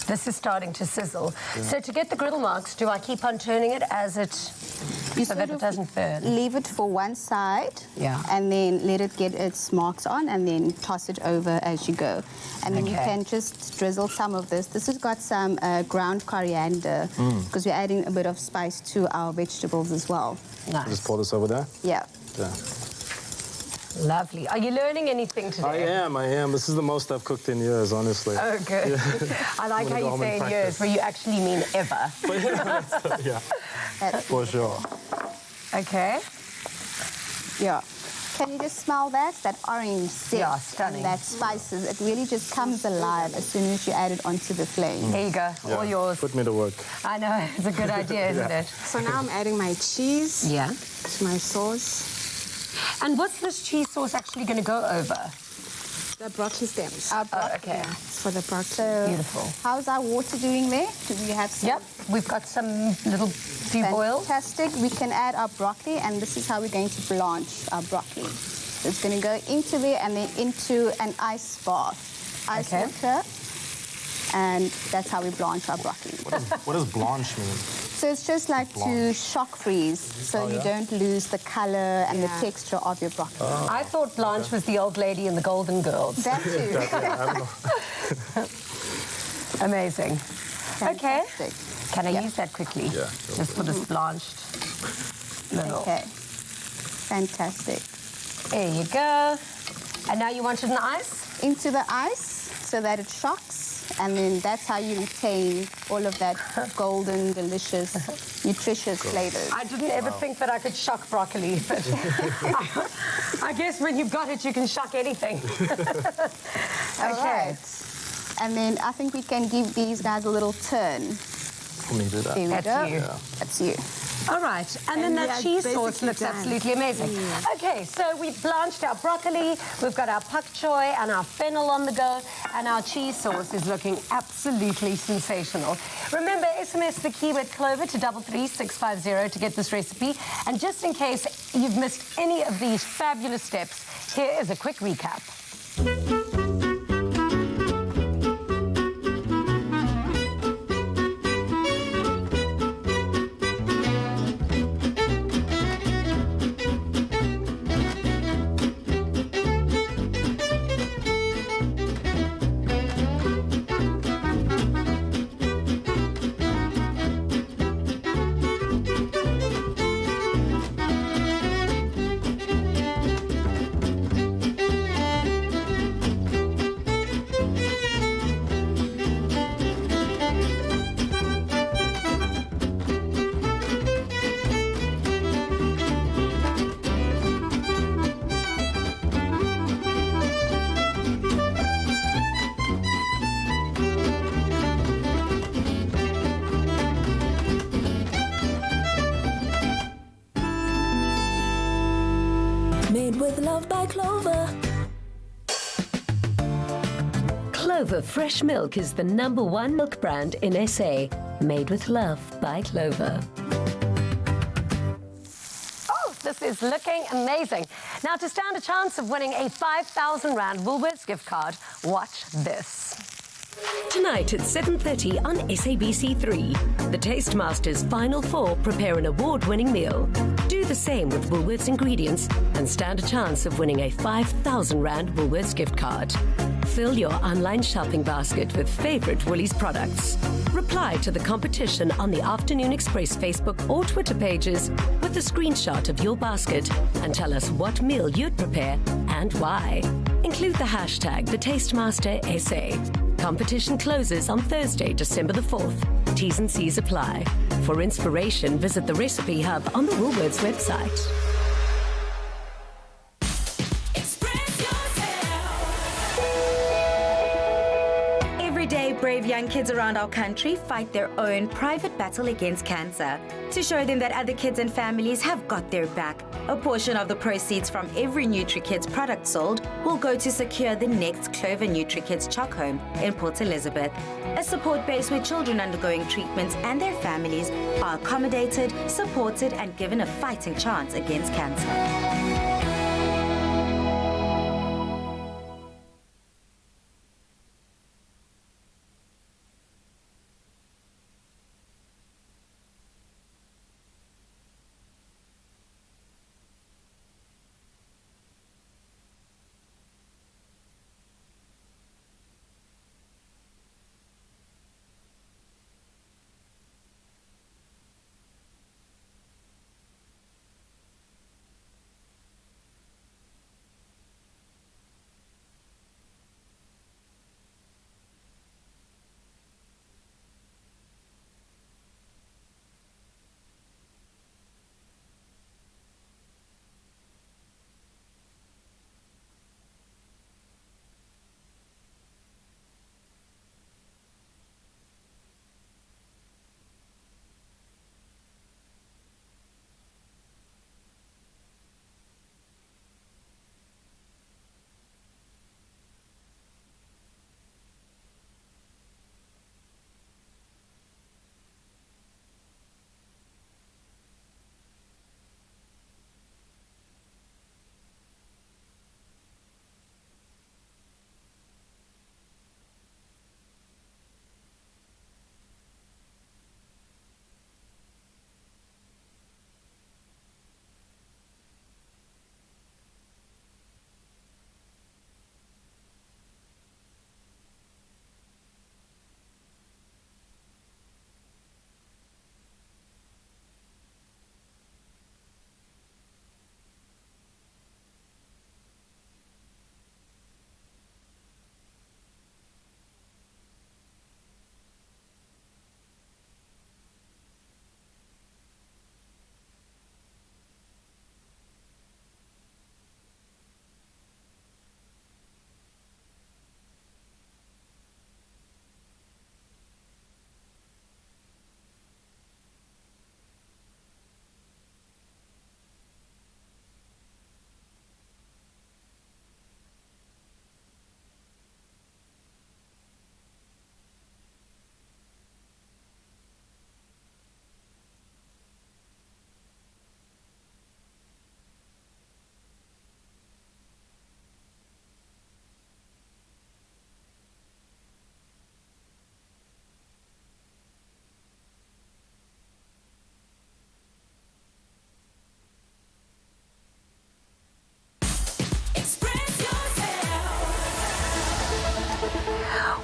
This is starting to sizzle. So to get the griddle marks, do I keep on turning it as it, so that sort it of doesn't burn? Leave it for one side, Yeah. and then let it get its marks on, and then toss it over as you go. And then you Okay. can just drizzle some of this. This has got some ground coriander, because we're adding a bit of spice to our vegetables as well. Nice. Just pour this over there. Yeah. Yeah. Lovely. Are you learning anything today? I am. This is the most I've cooked in years, honestly. Oh, good. I like how I'm gonna go you home say and in years, practice. where you actually mean ever. Yeah, for sure. Okay. Yeah. Can you just smell that? That orange zest Yeah, stunning. and that spices. It really just comes alive as soon as you add it onto the flame. Here you go. All yours. Put me to work. I know. It's a good idea, isn't it? So now I'm adding my cheese Yeah. to my sauce. And what's this cheese sauce actually going to go over? The broccoli stems. Oh, okay. For the broccoli. So Beautiful. how's our water doing there? Do we have some? Yep. We've got some little few boils. Fantastic. We can add our broccoli, and this is how we're going to blanch our broccoli. So it's going to go into there and then into an ice bath. Ice Okay. water. And that's how we blanch our broccoli. What does blanche mean? So it's just like to shock freeze, so you don't lose the color and the texture of your broccoli. I thought Blanche was the old lady in the Golden Girls. That too. Amazing. Okay. Fantastic. Can I use that quickly? Yeah. Just for this blanched little. Okay. Fantastic. There you go. And now you want it in the ice? Into the ice so that it shocks. And then that's how you retain all of that golden, delicious, nutritious flavors. I didn't ever think that I could shock broccoli, but I guess when you've got it, you can shock anything. All Okay. right. And then I think we can give these guys a little turn. Let me do that. There we That's go. you. That's you. All right, and then And we that are cheese sauce basically looks done. absolutely amazing. Okay, so we've blanched our broccoli, we've got our pak choy and our fennel on the go, and our cheese sauce is looking absolutely sensational. Remember, SMS the keyword Clover to 33650 to get this recipe. And just in case you've missed any of these fabulous steps, here is a quick recap. Made with love by Clover. Clover Fresh Milk is the #1 milk brand in SA. Made with love by Clover. Oh, this is looking amazing. Now, to stand a chance of winning a 5,000 Rand Woolworths gift card, watch this. Tonight at 7:30 on SABC3. The Taste Masters Final Four prepare an award-winning meal. Do the same with Woolworths ingredients and stand a chance of winning a 5,000 Rand Woolworths gift card. Fill your online shopping basket with favorite Woolies products. Reply to the competition on the Afternoon Express Facebook or Twitter pages with a screenshot of your basket and tell us what meal you'd prepare and why. Include the hashtag #TheTastemasterSA. Competition closes on Thursday, December the 4th. T's and C's apply. For inspiration, visit the Recipe Hub on the Woolworths website. Every day, brave young kids around our country fight their own private battle against cancer. To show them that other kids and families have got their back, a portion of the proceeds from every NutriKids product sold will go to secure the next Clover NutriKids Chock Home in Port Elizabeth, a support base where children undergoing treatments and their families are accommodated, supported, and given a fighting chance against cancer.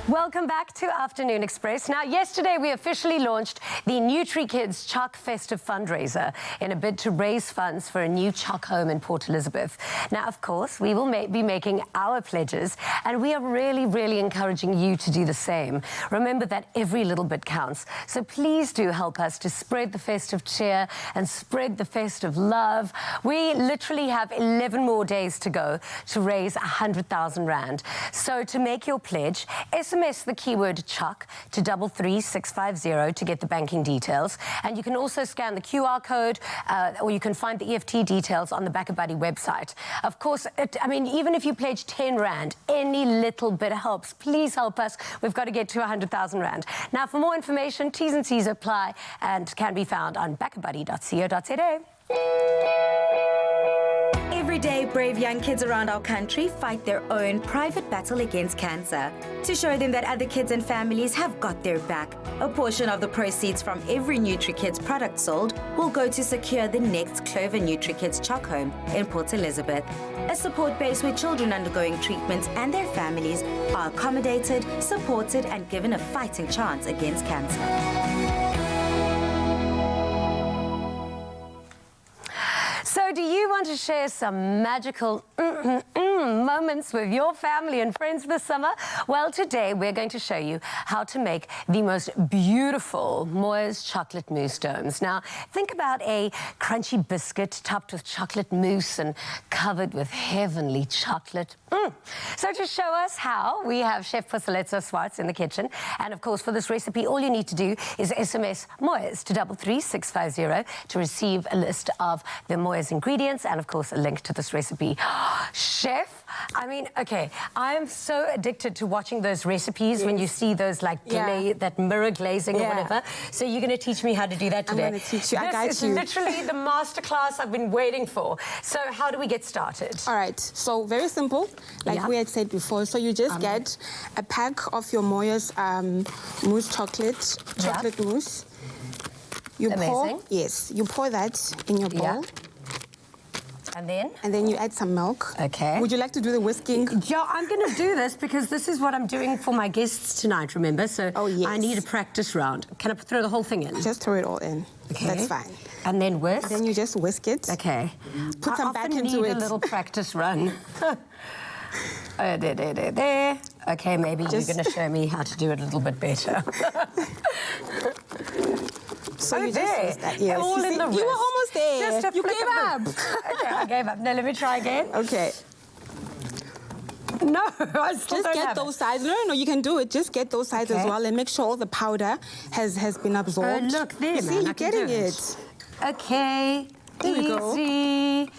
Welcome back to Afternoon Express. Now, yesterday we officially launched the NutriKids Chock Festive Fundraiser in a bid to raise funds for a new Chock Home in Port Elizabeth. Now, of course, we will be making our pledges, and we are really, really encouraging you to do the same. Remember that every little bit counts. So please do help us to spread the festive cheer and spread the festive love. We literally have 11 more days to go to raise 100,000 Rand. So to make your pledge, SMS the keyword Chock to 33650 to get the banking details. And you can also scan the QR code or you can find the EFT details on the BackaBuddy website. Of course, even if you pledge 10 Rand, any little bit helps. Please help us. We've got to get to 100,000 Rand. Now, for more information, T's and C's apply and can be found on backabuddy.co.za. Every day, brave young kids around our country fight their own private battle against cancer. To show them that other kids and families have got their back, a portion of the proceeds from every NutriKids product sold will go to secure the next Clover NutriKids Chock Home in Port Elizabeth, a support base where children undergoing treatments and their families are accommodated, supported, and given a fighting chance against cancer. So do you want to share some magical Moments with your family and friends this summer. Well, today we're going to show you how to make the most beautiful Moyes chocolate mousse domes. Now, think about a crunchy biscuit topped with chocolate mousse and covered with heavenly chocolate. So to show us how, we have Chef Puseletso Swartz in the kitchen. And of course, for this recipe, all you need to do is SMS Moyes to 33650 to receive a list of the Moyes ingredients and, of course, a link to this recipe. Chef, I mean, okay, I'm so addicted to watching those recipes when you see those, like, that mirror glazing or whatever. So you're going to teach me how to do that today. I'm going to teach you. I got you. This is literally the masterclass I've been waiting for. So how do we get started? All right. So very simple, like we had said before. So you just get a pack of your Moyes mousse chocolate mousse. You pour, you pour that in your bowl. And then? And then you add some milk. Okay. Would you like to do the whisking? Yeah, I'm going to do this because this is what I'm doing for my guests tonight, remember? So I need a practice round. Can I throw the whole thing in? Just throw it all in. Okay. That's fine. And then whisk? Then you just whisk it. Okay. Put some back into it. I need a little practice run. There. Okay, maybe you're going to show me how to do it a little bit better. So you just that, yes. All in the wrist. You were almost there. Just you gave up. Okay, I gave up. Now let me try again. Okay. No, I still just don't get have those sides. No, you can do it. Just get those sides as well, and make sure all the powder has been absorbed. Look there, See, you're getting it. Okay. There we go. Easy.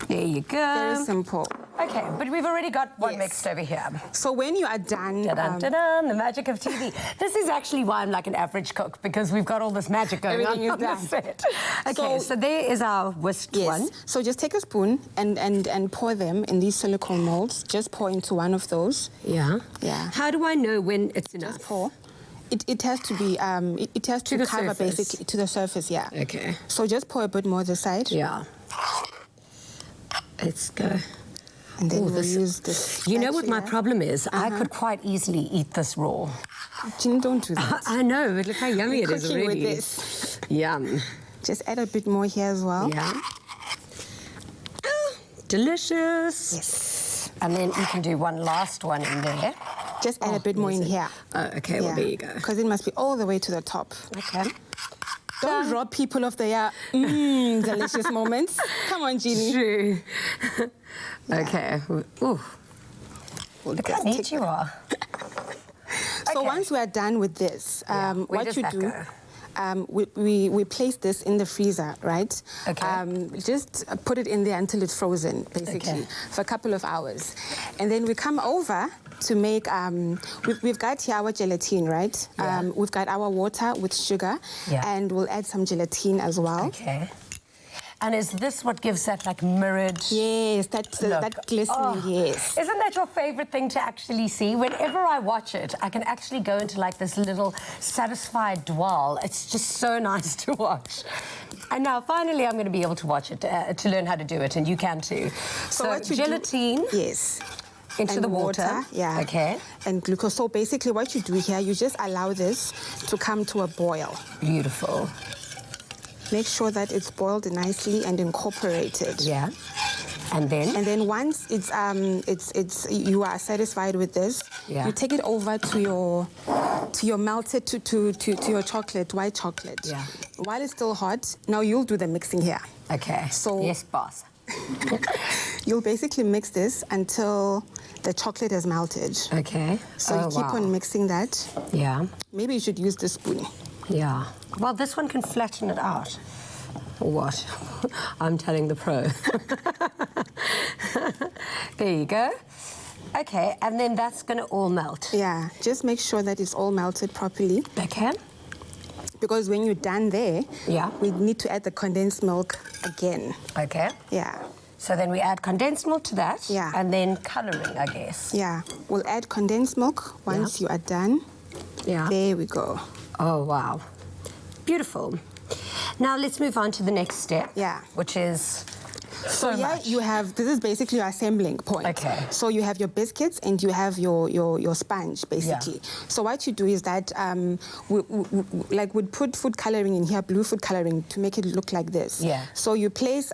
There you go. Very simple. Okay, but we've already got one mixed over here. So when you are done... the magic of TV. This is actually why I'm like an average cook, because we've got all this magic going on the set. Okay, so there is our whisked one. So just take a spoon and pour them in these silicone molds. Just pour into one of those. Yeah. Yeah. How do I know when it's enough? Just pour. It has to be, it has to cover basically to the surface, yeah. Okay. So just pour a bit more this side. Yeah. Let's go. And then we'll use this. You know what my problem is? I could quite easily eat this raw. Jean, don't do that. I know, but look how yummy it is already. With this. Yum. Just add a bit more here as well. Yeah. Delicious. Yes. And then you can do one last one in there. Just add a bit more in here. Oh, okay, well, there you go. Because it must be all the way to the top. Okay. Don't rob people of their delicious moments. Come on, Jeannie. True. Okay. Ooh. Look how neat you are. So once we are done with this, what you do... we place this in the freezer, right? Okay. Just put it in there until it's frozen, basically, for a couple of hours. And then we come over to make, we've got here our gelatine, right? Yeah. We've got our water with sugar, and we'll add some gelatine as well. Okay. And is this what gives that, like, mirrored... Yes, that glistening, yes. Isn't that your favourite thing to actually see? Whenever I watch it, I can actually go into, like, this little satisfied dwell. It's just so nice to watch. And now, finally, I'm going to be able to watch it, to learn how to do it, and you can too. So what you gelatine... do, yes. Into the water. Yeah. Okay. And glucose. So basically what you do here, you just allow this to come to a boil. Beautiful. Make sure that it's boiled nicely and incorporated. Yeah. And then? And then once it's you are satisfied with this, you take it over to your melted to your chocolate, white chocolate. Yeah. While it's still hot, now you'll do the mixing here. Okay. So yes, boss. You'll basically mix this until the chocolate has melted. Okay. So you keep on mixing that. Yeah. Maybe you should use the spoon. Yeah. Well, this one can flatten it out. Or what? I'm telling the pro. There you go. Okay, and then that's going to all melt. Yeah, just make sure that it's all melted properly. Okay. Because when you're done there, we need to add the condensed milk again. Okay. Yeah. So then we add condensed milk to that. Yeah. And then colouring, I guess. Yeah. We'll add condensed milk once you are done. Yeah. There we go. Oh, wow. Beautiful. Now let's move on to the next step. Yeah. Which is... So yeah, you have, this is basically your assembling point. Okay. So you have your biscuits and you have your sponge, basically. Yeah. So what you do is that, we'd put food coloring in here, blue food coloring, to make it look like this. Yeah. So you place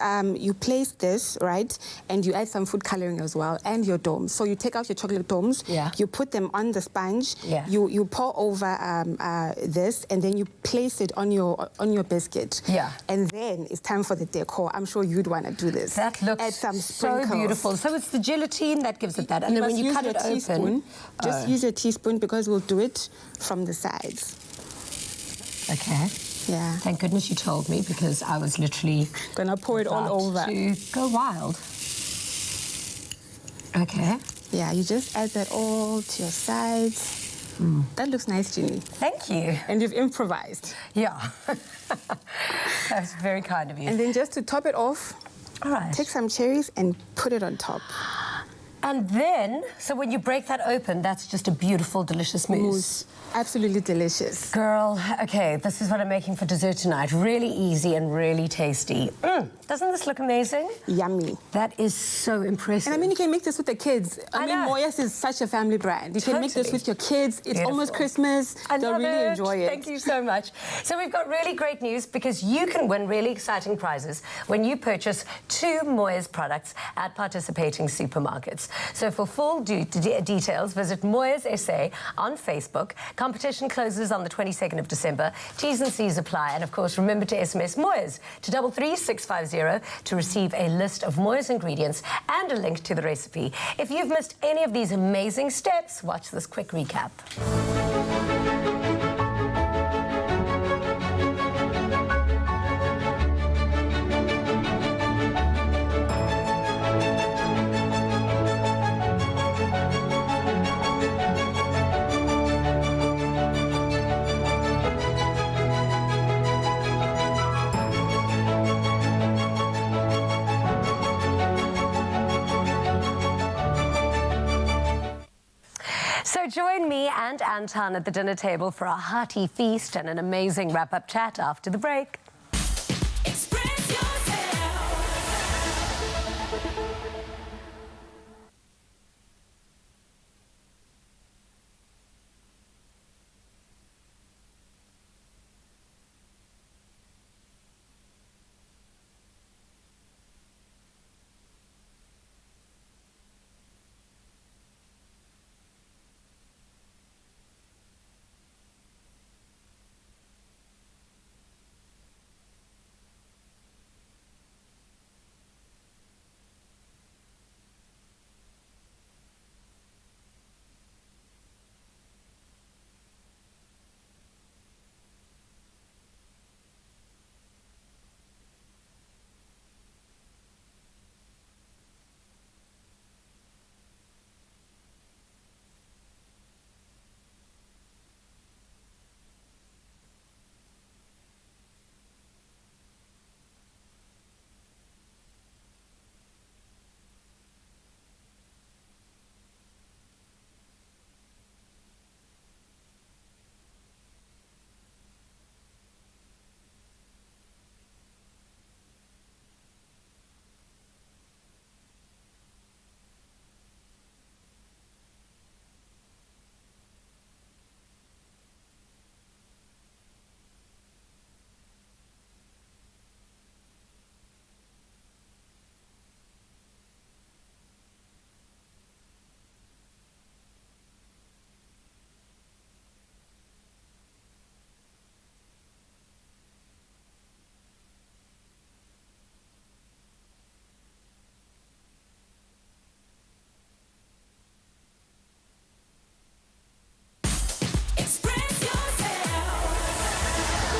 this, right, and you add some food coloring as well, and your domes. So you take out your chocolate domes, yeah. you put them on the sponge, yeah. you pour over this, and then you place it on your biscuit. Yeah. And then it's time for the decor. I'm sure you'd want to do this. That looks add some so sprinkles. beautiful. So it's the gelatine that gives it that, and then when you cut it open, just use your teaspoon, because we'll do it from the sides. Okay. Yeah. Thank goodness you told me, because I was literally gonna pour it all over. To go wild. Okay. Yeah, you just add that all to your sides. That looks nice, Ginny. Thank you. And you've improvised. Yeah. That's very kind of you. And then just to top it off, all right, take some cherries and put it on top. And then, so when you break that open, that's just a beautiful, delicious mousse. Absolutely delicious. Girl, okay, this is what I'm making for dessert tonight. Really easy and really tasty. Doesn't this look amazing? Yummy. That is so impressive. And I mean, you can make this with the kids. I mean, Moyes is such a family brand. You can make this with your kids. It's almost Christmas. They'll really enjoy it. Thank you so much. So we've got really great news, because you can win really exciting prizes when you purchase 2 Moyes products at participating supermarkets. So for full details, visit Moyes SA on Facebook. Competition closes on the 22nd of December. T's and C's apply. And of course, remember to SMS Moyes to 33650 to receive a list of Moyes ingredients and a link to the recipe. If you've missed any of these amazing steps, watch this quick recap. So join me and Anton at the dinner table for a hearty feast and an amazing wrap-up chat after the break. Express yourself.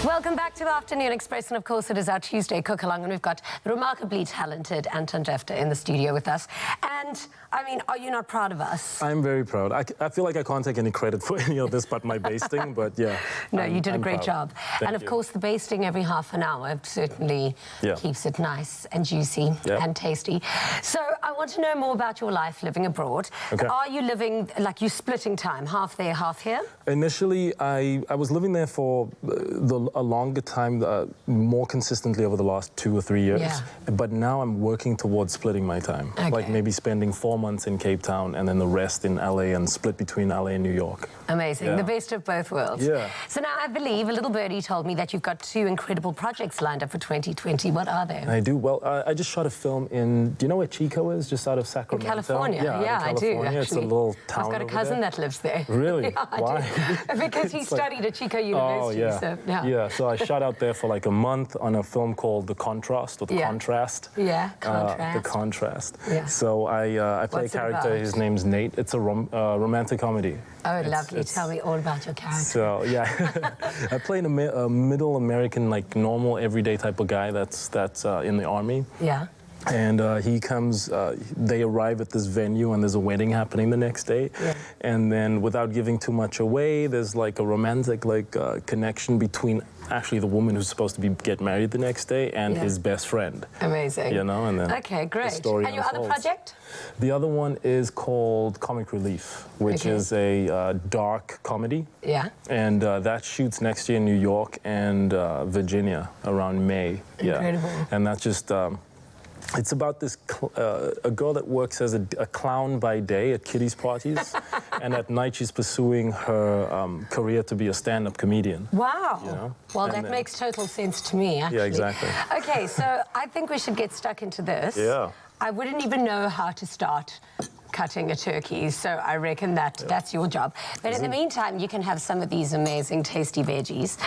Welcome back to Afternoon Express, and of course it is our Tuesday cook-along, and we've got the remarkably talented Anton Jefter in the studio with us. And, I mean, are you not proud of us? I'm very proud. I feel like I can't take any credit for any of this but my basting, but yeah. No, you did a great job. Thank and of you. course the basting every half an hour certainly keeps it nice and juicy and tasty. So I want to know more about your life living abroad. Okay. Are you living, like, you splitting time, half there, half here? Initially, I was living there for a longer time, more consistently over the last 2 or 3 years. Yeah. But now I'm working towards splitting my time. Okay. Like maybe spending 4 months in Cape Town and then the rest in LA and split between LA and New York. Amazing. Yeah. The best of both worlds. Yeah. So now I believe a little birdie told me that you've got 2 incredible projects lined up for 2020. What are they? I do. Well, I just shot a film in, do you know where Chico is? Just out of In Sacramento? California. Yeah, I do, actually. It's a little town I've got a over cousin there. that lives there. Really? Yeah, I Why? do. Because he It's like- studied at Chico University. Oh, yeah. So, So I shot out there for like a month on a film called The Contrast, or The Contrast. Yeah, Contrast. The Contrast. Yeah. So I play What's a it character, about? his name's Nate. It's a romantic comedy. Oh, lovely. Tell me all about your character. So, yeah, I play a middle American, like normal, everyday type of guy that's in the army. Yeah. And he comes, they arrive at this venue and there's a wedding happening the next day. Yeah. And then without giving too much away, there's like a romantic connection between actually the woman who's supposed to get married the next day and Yeah. his best friend. Amazing. You know, and then Okay, great. the story And your other unfolds. project? The other one is called Comic Relief, which Okay. is a dark comedy. Yeah. And that shoots next year in New York and Virginia around May. Incredible. Yeah. And that's just, it's about this, a girl that works as a clown by day at kiddies' parties. And at night she's pursuing her career to be a stand-up comedian. Wow. You know? Well, And that then- makes total sense to me, actually. Yeah, exactly. Okay, so I think we should get stuck into this. Yeah. I wouldn't even know how to start cutting a turkey, so I reckon that's your job. But in the meantime, you can have some of these amazing, tasty veggies.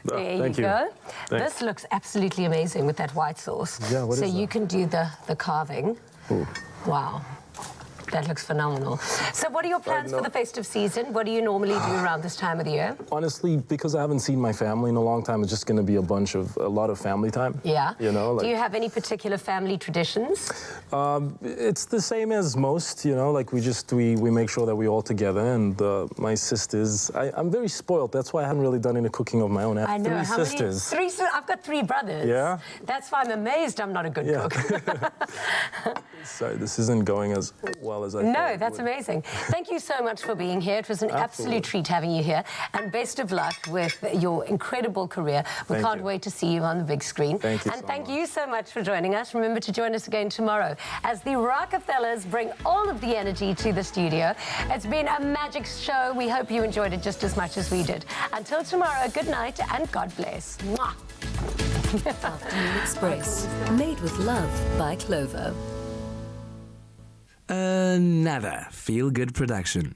There Thank you you. go. Thanks. This looks absolutely amazing with that white sauce. Yeah, what so is you that? can do the carving. Ooh. Wow. That looks phenomenal. So what are your plans for the festive season? What do you normally do around this time of the year? Honestly, because I haven't seen my family in a long time, it's just going to be a lot of family time. Yeah. You know, like, do you have any particular family traditions? it's the same as most, you know, like we make sure that we're all together, and my sisters, I'm very spoiled. That's why I haven't really done any cooking of my own. I have I know. 3 How sisters. many? I've got 3 brothers. Yeah? That's why I'm amazed I'm not a good cook. Sorry, this isn't going as well as I thought No, it that's would. amazing. Thank you so much for being here. It was an absolute treat having you here. And best of luck with your incredible career. We Thank can't you. wait to see you on the big screen. Thank you and so thank much. you so much for joining us. Remember to join us again tomorrow as the Rockefellers bring all of the energy to the studio. It's been a magic show. We hope you enjoyed it just as much as we did. Until tomorrow, good night and God bless. Mwah. Afternoon Express, made with love by Clover. Another feel-good production.